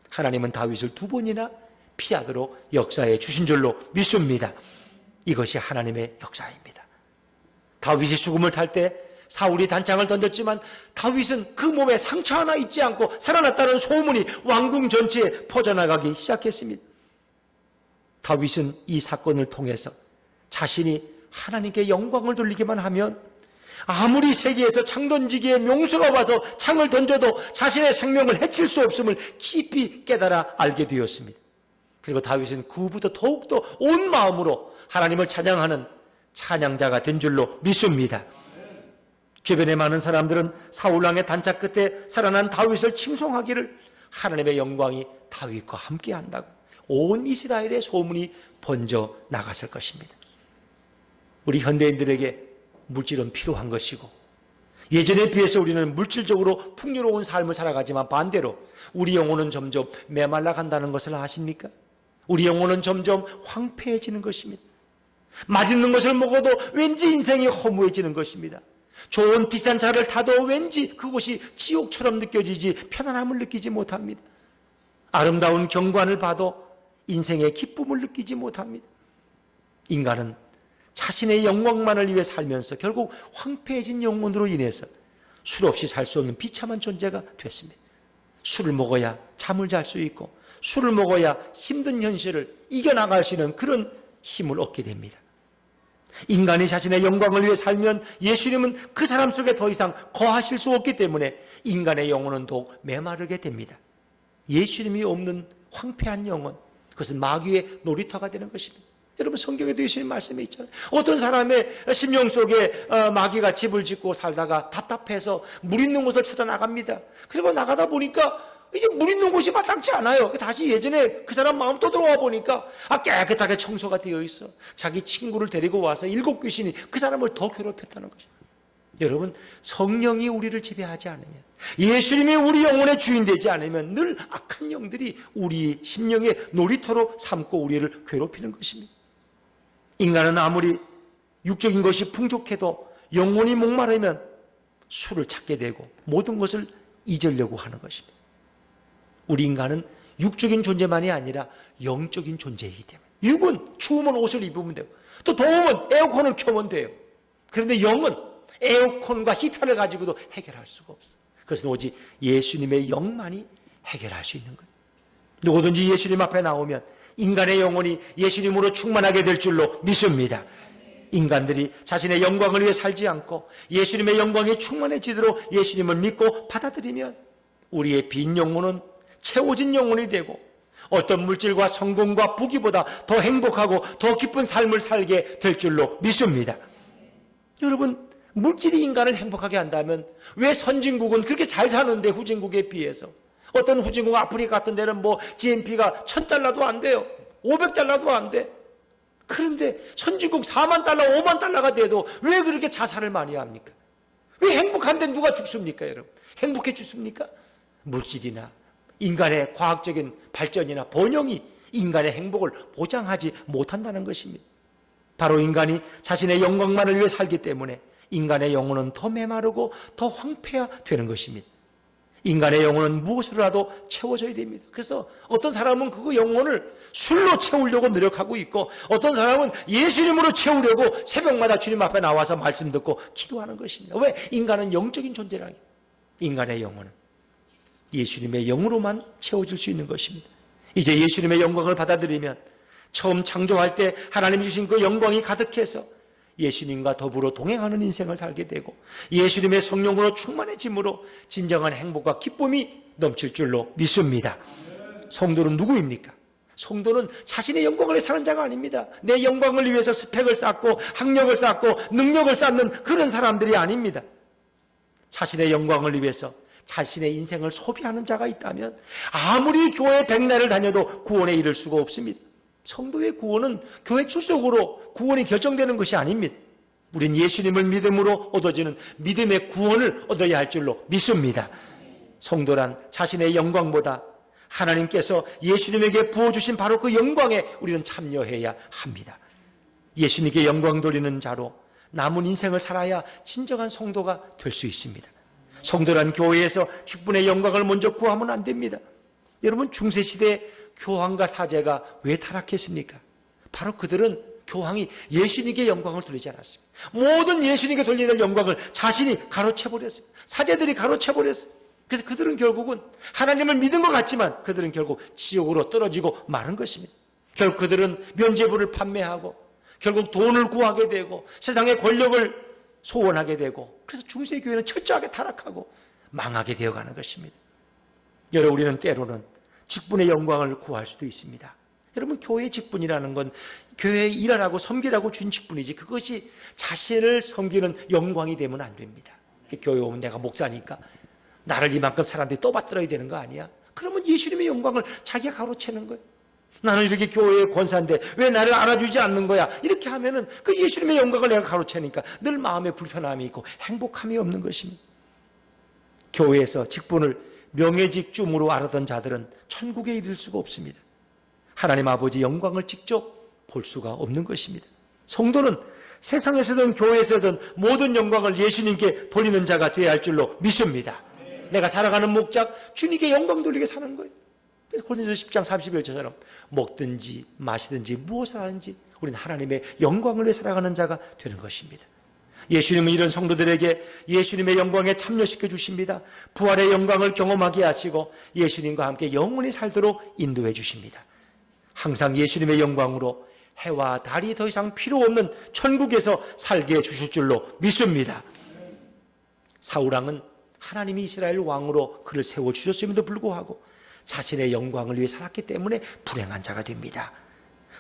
하나님은 다윗을 2번이나 피하도록 역사해 주신 줄로 믿습니다. 이것이 하나님의 역사입니다. 다윗이 수금을 탈 때 사울이 단창을 던졌지만 다윗은 그 몸에 상처 하나 입지 않고 살아났다는 소문이 왕궁 전체에 퍼져나가기 시작했습니다. 다윗은 이 사건을 통해서 자신이 하나님께 영광을 돌리기만 하면 아무리 세계에서 창 던지기에 명수가 와서 창을 던져도 자신의 생명을 해칠 수 없음을 깊이 깨달아 알게 되었습니다. 그리고 다윗은 그 후부터 더욱더 온 마음으로 하나님을 찬양하는 찬양자가 된 줄로 믿습니다. 주변에 많은 사람들은 사울왕의 단짝 끝에 살아난 다윗을 칭송하기를 하나님의 영광이 다윗과 함께 한다고 온 이스라엘의 소문이 번져 나갔을 것입니다. 우리 현대인들에게 물질은 필요한 것이고 예전에 비해서 우리는 물질적으로 풍요로운 삶을 살아가지만 반대로 우리 영혼은 점점 메말라 간다는 것을 아십니까? 우리 영혼은 점점 황폐해지는 것입니다. 맛있는 것을 먹어도 왠지 인생이 허무해지는 것입니다. 좋은 비싼 차를 타도 왠지 그곳이 지옥처럼 느껴지지 편안함을 느끼지 못합니다. 아름다운 경관을 봐도 인생의 기쁨을 느끼지 못합니다. 인간은 자신의 영광만을 위해 살면서 결국 황폐해진 영혼으로 인해서 술 없이 살 수 없는 비참한 존재가 됐습니다. 술을 먹어야 잠을 잘 수 있고 술을 먹어야 힘든 현실을 이겨나갈 수 있는 그런 힘을 얻게 됩니다. 인간이 자신의 영광을 위해 살면 예수님은 그 사람 속에 더 이상 거하실 수 없기 때문에 인간의 영혼은 더욱 메마르게 됩니다. 예수님이 없는 황폐한 영혼, 그것은 마귀의 놀이터가 되는 것입니다. 여러분 성경에도 예수님 말씀이 있잖아요. 어떤 사람의 심령 속에 마귀가 집을 짓고 살다가 답답해서 물 있는 곳을 찾아 나갑니다. 그리고 나가다 보니까 이제 물 있는 곳이 마땅치 않아요. 다시 예전에 그 사람 마음 또 들어와 보니까 깨끗하게 청소가 되어 있어. 자기 친구를 데리고 와서 7 귀신이 그 사람을 더 괴롭혔다는 거죠. 여러분 성령이 우리를 지배하지 않으면, 예수님이 우리 영혼의 주인 되지 않으면 늘 악한 영들이 우리 심령의 놀이터로 삼고 우리를 괴롭히는 것입니다. 인간은 아무리 육적인 것이 풍족해도 영혼이 목마르면 술을 찾게 되고 모든 것을 잊으려고 하는 것입니다. 우리 인간은 육적인 존재만이 아니라 영적인 존재이기 때문에 육은 추우면 옷을 입으면 되고 또 더우면 에어컨을 켜면 돼요. 그런데 영은 에어컨과 히터를 가지고도 해결할 수가 없어요. 그것은 오직 예수님의 영만이 해결할 수 있는 거예요. 누구든지 예수님 앞에 나오면 인간의 영혼이 예수님으로 충만하게 될 줄로 믿습니다. 인간들이 자신의 영광을 위해 살지 않고 예수님의 영광이 충만해지도록 예수님을 믿고 받아들이면 우리의 빈 영혼은 채워진 영혼이 되고 어떤 물질과 성공과 부귀보다 더 행복하고 더 기쁜 삶을 살게 될 줄로 믿습니다. 여러분 물질이 인간을 행복하게 한다면 왜 선진국은 그렇게 잘 사는데 후진국에 비해서 어떤 후진국 아프리카 같은 데는 뭐 GNP가 $1,000도 안 돼요. 500달러도 안 돼. 그런데 선진국 4만 달러, 5만 달러가 돼도 왜 그렇게 자살을 많이 합니까? 왜 행복한데 누가 죽습니까, 여러분? 행복해 죽습니까? 물질이나 인간의 과학적인 발전이나 번영이 인간의 행복을 보장하지 못한다는 것입니다. 바로 인간이 자신의 영광만을 위해 살기 때문에 인간의 영혼은 더 메마르고 더 황폐화되는 것입니다. 인간의 영혼은 무엇으로라도 채워져야 됩니다. 그래서 어떤 사람은 그 영혼을 술로 채우려고 노력하고 있고 어떤 사람은 예수님으로 채우려고 새벽마다 주님 앞에 나와서 말씀 듣고 기도하는 것입니다. 왜? 인간은 영적인 존재라니. 인간의 영혼은 예수님의 영으로만 채워질 수 있는 것입니다. 이제 예수님의 영광을 받아들이면 처음 창조할 때 하나님이 주신 그 영광이 가득해서 예수님과 더불어 동행하는 인생을 살게 되고 예수님의 성령으로 충만해짐으로 진정한 행복과 기쁨이 넘칠 줄로 믿습니다. 성도는 누구입니까? 성도는 자신의 영광을 위해 사는 자가 아닙니다. 내 영광을 위해서 스펙을 쌓고 학력을 쌓고 능력을 쌓는 그런 사람들이 아닙니다. 자신의 영광을 위해서 자신의 인생을 소비하는 자가 있다면 아무리 교회 백날을 다녀도 구원에 이를 수가 없습니다. 성도의 구원은 교회 출석으로 구원이 결정되는 것이 아닙니다. 우린 예수님을 믿음으로 얻어지는 믿음의 구원을 얻어야 할 줄로 믿습니다. 성도란 자신의 영광보다 하나님께서 예수님에게 부어주신 바로 그 영광에 우리는 참여해야 합니다. 예수님께 영광 돌리는 자로 남은 인생을 살아야 진정한 성도가 될 수 있습니다. 성도란 교회에서 직분의 영광을 먼저 구하면 안 됩니다. 여러분, 중세시대 교황과 사제가 왜 타락했습니까? 바로 그들은 교황이 예수님께 영광을 돌리지 않았습니다. 모든 예수님께 돌려야 될 영광을 자신이 가로채버렸습니다. 사제들이 가로채버렸습니다. 그래서 그들은 결국은 하나님을 믿은 것 같지만 그들은 결국 지옥으로 떨어지고 마는 것입니다. 결국 그들은 면죄부를 판매하고 결국 돈을 구하게 되고 세상의 권력을 소원하게 되고, 그래서 중세교회는 철저하게 타락하고 망하게 되어가는 것입니다. 여러분, 우리는 때로는 직분의 영광을 구할 수도 있습니다. 여러분, 교회의 직분이라는 건 교회에 일하라고 섬기라고 준 직분이지 그것이 자신을 섬기는 영광이 되면 안 됩니다. 교회 오면 내가 목사니까 나를 이만큼 사람들이 떠받들어야 되는 거 아니야? 그러면 예수님의 영광을 자기가 가로채는 거예요. 나는 이렇게 교회의 권사인데 왜 나를 알아주지 않는 거야? 이렇게 하면은 그 예수님의 영광을 내가 가로채니까 늘 마음에 불편함이 있고 행복함이 없는 것입니다. 교회에서 직분을 명예직중으로 알았던 자들은 천국에 이를 수가 없습니다. 하나님 아버지 영광을 직접 볼 수가 없는 것입니다. 성도는 세상에서든 교회에서든 모든 영광을 예수님께 돌리는 자가 되어야 할 줄로 믿습니다. 내가 살아가는 목적, 주님께 영광 돌리게 사는 거예요. 고린도서 10장 31절처럼 먹든지 마시든지 무엇을 하든지 우리는 하나님의 영광을 위해 살아가는 자가 되는 것입니다. 예수님은 이런 성도들에게 예수님의 영광에 참여시켜 주십니다. 부활의 영광을 경험하게 하시고 예수님과 함께 영원히 살도록 인도해 주십니다. 항상 예수님의 영광으로 해와 달이 더 이상 필요 없는 천국에서 살게 해 주실 줄로 믿습니다. 사울왕은 하나님이 이스라엘 왕으로 그를 세워주셨음에도 불구하고 자신의 영광을 위해 살았기 때문에 불행한 자가 됩니다.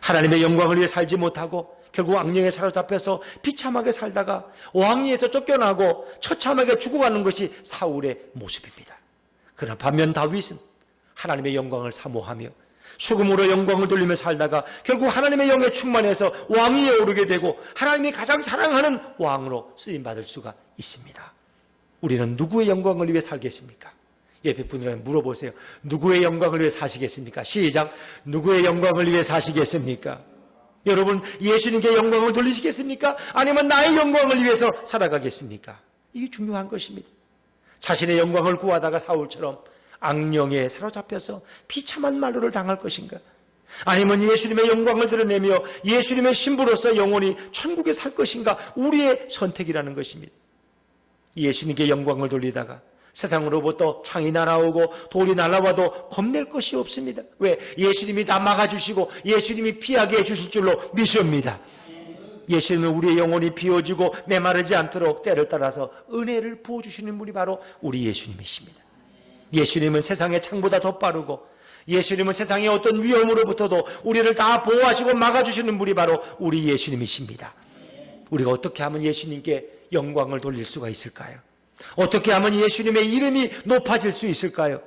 하나님의 영광을 위해 살지 못하고 결국 악령에 사로잡혀서 비참하게 살다가 왕위에서 쫓겨나고 처참하게 죽어가는 것이 사울의 모습입니다. 그러나 반면 다윗은 하나님의 영광을 사모하며 수금으로 영광을 돌리며 살다가 결국 하나님의 영에 충만해서 왕위에 오르게 되고 하나님이 가장 사랑하는 왕으로 쓰임받을 수가 있습니다. 우리는 누구의 영광을 위해 살겠습니까? 예배 분들한테 물어보세요. 누구의 영광을 위해 사시겠습니까? 시작. 누구의 영광을 위해 사시겠습니까? 여러분, 예수님께 영광을 돌리시겠습니까? 아니면 나의 영광을 위해서 살아가겠습니까? 이게 중요한 것입니다. 자신의 영광을 구하다가 사울처럼 악령에 사로잡혀서 비참한 말로를 당할 것인가? 아니면 예수님의 영광을 드러내며 예수님의 신부로서 영원히 천국에 살 것인가? 우리의 선택이라는 것입니다. 예수님께 영광을 돌리다가 세상으로부터 창이 날아오고 돌이 날아와도 겁낼 것이 없습니다. 왜? 예수님이 다 막아주시고 예수님이 피하게 해주실 줄로 믿습니다. 예수님은 우리의 영혼이 비워지고 메마르지 않도록 때를 따라서 은혜를 부어주시는 분이 바로 우리 예수님이십니다. 예수님은 세상의 창보다 더 빠르고 예수님은 세상의 어떤 위험으로부터도 우리를 다 보호하시고 막아주시는 분이 바로 우리 예수님이십니다. 우리가 어떻게 하면 예수님께 영광을 돌릴 수가 있을까요? 어떻게 하면 예수님의 이름이 높아질 수 있을까요?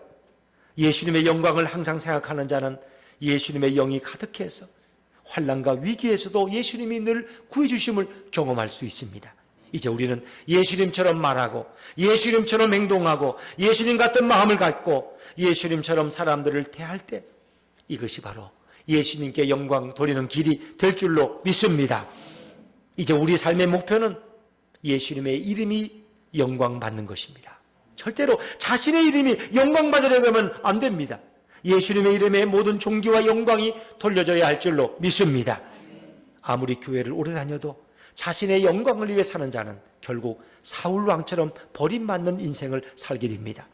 예수님의 영광을 항상 생각하는 자는 예수님의 영이 가득해서 환난과 위기에서도 예수님이 늘 구해주심을 경험할 수 있습니다. 이제 우리는 예수님처럼 말하고 예수님처럼 행동하고 예수님 같은 마음을 갖고 예수님처럼 사람들을 대할 때 이것이 바로 예수님께 영광 돌리는 길이 될 줄로 믿습니다. 이제 우리 삶의 목표는 예수님의 이름이 영광 받는 것입니다. 절대로 자신의 이름이 영광 받으려고 하면 안 됩니다. 예수님의 이름에 모든 존귀와 영광이 돌려져야 할 줄로 믿습니다. 아무리 교회를 오래 다녀도 자신의 영광을 위해 사는 자는 결국 사울 왕처럼 버림받는 인생을 살게 됩니다.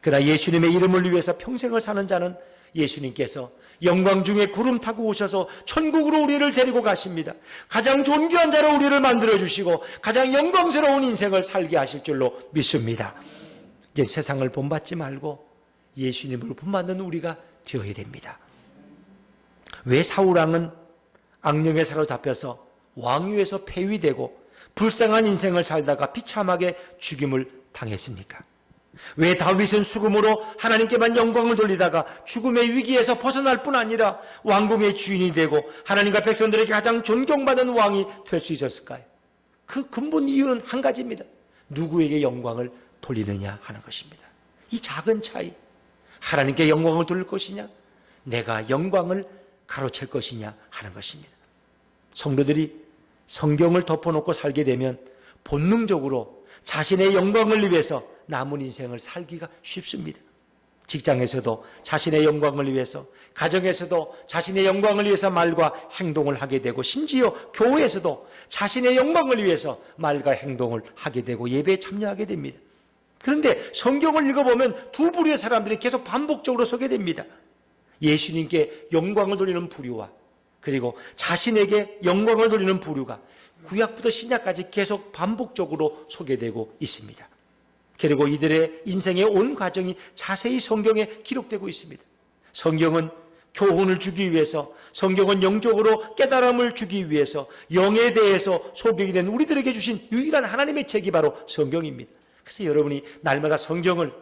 그러나 예수님의 이름을 위해서 평생을 사는 자는 예수님께서 영광 중에 구름 타고 오셔서 천국으로 우리를 데리고 가십니다. 가장 존귀한 자로 우리를 만들어주시고 가장 영광스러운 인생을 살게 하실 줄로 믿습니다. 이제 세상을 본받지 말고 예수님을 본받는 우리가 되어야 됩니다. 왜 사울왕은 악령에 사로잡혀서 왕위에서 폐위되고 불쌍한 인생을 살다가 비참하게 죽임을 당했습니까? 왜 다윗은 수금으로 하나님께만 영광을 돌리다가 죽음의 위기에서 벗어날 뿐 아니라 왕궁의 주인이 되고 하나님과 백성들에게 가장 존경받은 왕이 될 수 있었을까요? 그 근본 이유는 한 가지입니다. 누구에게 영광을 돌리느냐 하는 것입니다. 이 작은 차이, 하나님께 영광을 돌릴 것이냐, 내가 영광을 가로챌 것이냐 하는 것입니다. 성도들이 성경을 덮어놓고 살게 되면 본능적으로 자신의 영광을 위해서 남은 인생을 살기가 쉽습니다. 직장에서도 자신의 영광을 위해서, 가정에서도 자신의 영광을 위해서 말과 행동을 하게 되고, 심지어 교회에서도 자신의 영광을 위해서 말과 행동을 하게 되고 예배에 참여하게 됩니다. 그런데 성경을 읽어보면 두 부류의 사람들이 계속 반복적으로 서게 됩니다. 예수님께 영광을 돌리는 부류와 그리고 자신에게 영광을 돌리는 부류가 구약부터 신약까지 계속 반복적으로 소개되고 있습니다. 그리고 이들의 인생의 온 과정이 자세히 성경에 기록되고 있습니다. 성경은 교훈을 주기 위해서, 성경은 영적으로 깨달음을 주기 위해서 영에 대해서 소개이 된 우리들에게 주신 유일한 하나님의 책이 바로 성경입니다. 그래서 여러분이 날마다 성경을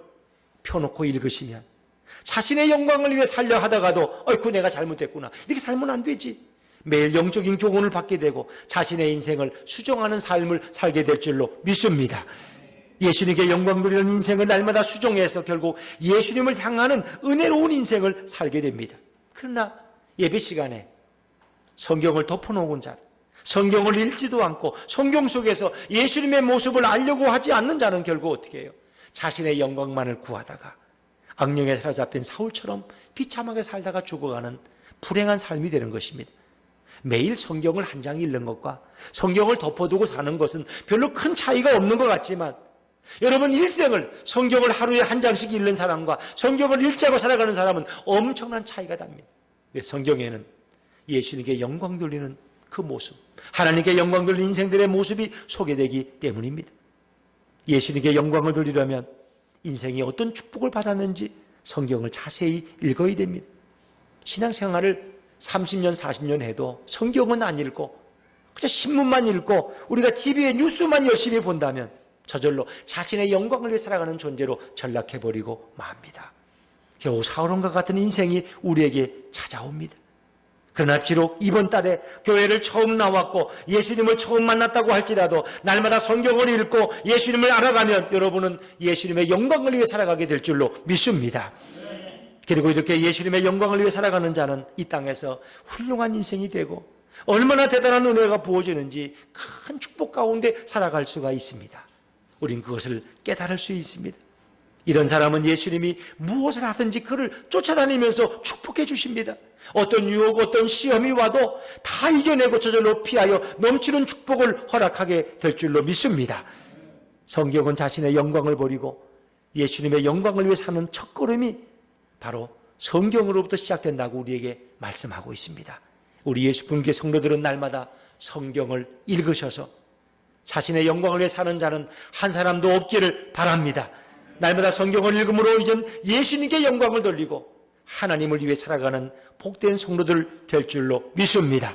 펴놓고 읽으시면 자신의 영광을 위해 살려 하다가도 어이구 내가 잘못했구나 이렇게 살면 안 되지. 매일 영적인 교훈을 받게 되고 자신의 인생을 수정하는 삶을 살게 될 줄로 믿습니다. 예수님께 영광 돌리는 인생을 날마다 수정해서 결국 예수님을 향하는 은혜로운 인생을 살게 됩니다. 그러나 예배 시간에 성경을 덮어놓은 자, 성경을 읽지도 않고 성경 속에서 예수님의 모습을 알려고 하지 않는 자는 결국 어떻게 해요? 자신의 영광만을 구하다가 악령에 사로잡힌 사울처럼 비참하게 살다가 죽어가는 불행한 삶이 되는 것입니다. 매일 성경을 한 장 읽는 것과 성경을 덮어두고 사는 것은 별로 큰 차이가 없는 것 같지만 여러분 일생을 성경을 하루에 한 장씩 읽는 사람과 성경을 읽지 않고 살아가는 사람은 엄청난 차이가 납니다. 성경에는 예수님께 영광 돌리는 그 모습, 하나님께 영광 돌리는 인생들의 모습이 소개되기 때문입니다. 예수님께 영광을 돌리려면 인생이 어떤 축복을 받았는지 성경을 자세히 읽어야 됩니다. 신앙생활을 30년, 40년 해도 성경은 안 읽고 그냥 신문만 읽고 우리가 TV에 뉴스만 열심히 본다면 저절로 자신의 영광을 위해 살아가는 존재로 전락해버리고 맙니다. 겨우 사울왕과 같은 인생이 우리에게 찾아옵니다. 그러나 비록 이번 달에 교회를 처음 나왔고 예수님을 처음 만났다고 할지라도 날마다 성경을 읽고 예수님을 알아가면 여러분은 예수님의 영광을 위해 살아가게 될 줄로 믿습니다. 그리고 이렇게 예수님의 영광을 위해 살아가는 자는 이 땅에서 훌륭한 인생이 되고 얼마나 대단한 은혜가 부어지는지 큰 축복 가운데 살아갈 수가 있습니다. 우린 그것을 깨달을 수 있습니다. 이런 사람은 예수님이 무엇을 하든지 그를 쫓아다니면서 축복해 주십니다. 어떤 유혹, 어떤 시험이 와도 다 이겨내고 저절로 피하여 넘치는 축복을 허락하게 될 줄로 믿습니다. 성경은 자신의 영광을 버리고 예수님의 영광을 위해 사는 첫걸음이 바로 성경으로부터 시작된다고 우리에게 말씀하고 있습니다. 우리 예수분께 성도들은 날마다 성경을 읽으셔서 자신의 영광을 위해 사는 자는 한 사람도 없기를 바랍니다. 날마다 성경을 읽음으로 이젠 예수님께 영광을 돌리고 하나님을 위해 살아가는 복된 성도들 될 줄로 믿습니다.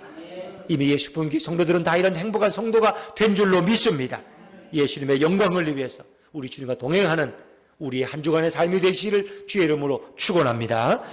이미 예수분께 성도들은 다 이런 행복한 성도가 된 줄로 믿습니다. 예수님의 영광을 위해서 우리 주님과 동행하는 우리의 한 주간의 삶이 되시기를 주의 이름으로 축원합니다.